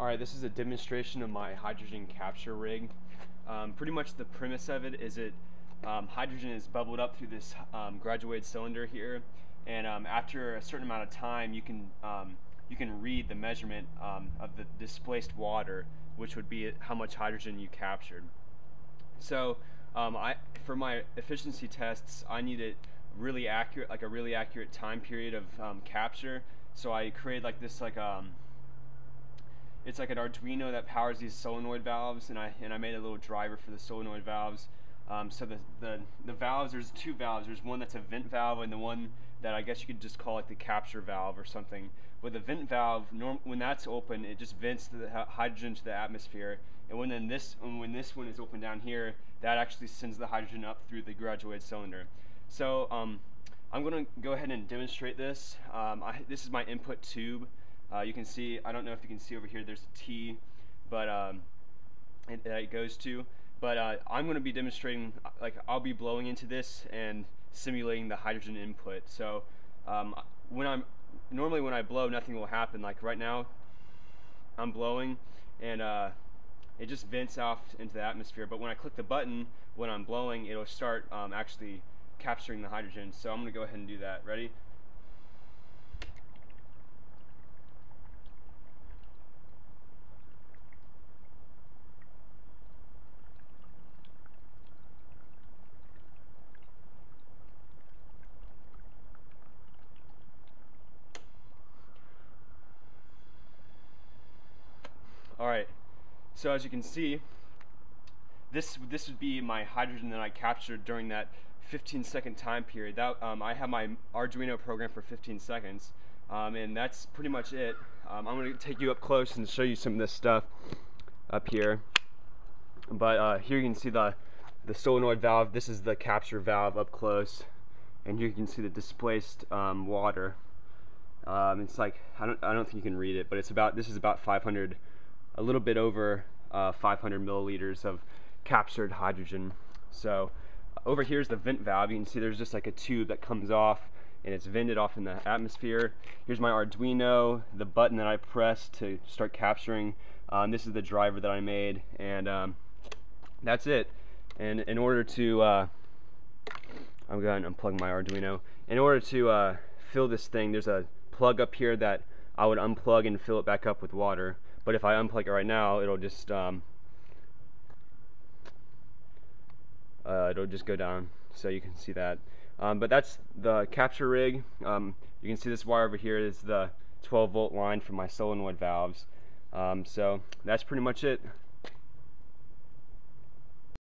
Alright, this is a demonstration of my hydrogen capture rig. Pretty much the premise of it is hydrogen is bubbled up through this graduated cylinder here, and after a certain amount of time you can read the measurement of the displaced water, which would be how much hydrogen you captured. So for my efficiency tests, I needed really accurate, like a really accurate time period of capture. So I created like this it's like an Arduino that powers these solenoid valves, and I made a little driver for the solenoid valves. So the valves, there's two valves. There's one that's a vent valve, and the one that I guess you could just call like the capture valve or something. With the vent valve, when that's open, it just vents the hydrogen to the atmosphere, and when this one is open down here, that actually sends the hydrogen up through the graduated cylinder. So I'm going to go ahead and demonstrate this. This is my input tube. You can see, I don't know if you can see over here, there's a T, but it goes to. But I'm going to be demonstrating, like I'll be blowing into this and simulating the hydrogen input. So normally when I blow, nothing will happen. Like right now, I'm blowing, and it just vents off into the atmosphere. But when I click the button, when I'm blowing, it'll start actually capturing the hydrogen. So I'm going to go ahead and do that. Ready? Alright, so as you can see, this would be my hydrogen that I captured during that 15-second time period. I have my Arduino program for 15 seconds, and that's pretty much it. I'm going to take you up close and show you some of this stuff up here. But here you can see the solenoid valve. This is the capture valve up close, and here you can see the displaced water. It's like I don't think you can read it, but this is about 500. A little bit over 500 milliliters of captured hydrogen. So over here is the vent valve. You can see there's just like a tube that comes off, and it's vented off in the atmosphere. Here's my Arduino, the button that I pressed to start capturing. This is the driver that I made, and that's it. And in order to I'm going to unplug my Arduino. In order to fill this thing, there's a plug up here that I would unplug and fill it back up with water. But if I unplug it right now, it'll just go down, so you can see that. But that's the capture rig. You can see this wire over here is the 12-volt line for my solenoid valves. So that's pretty much it.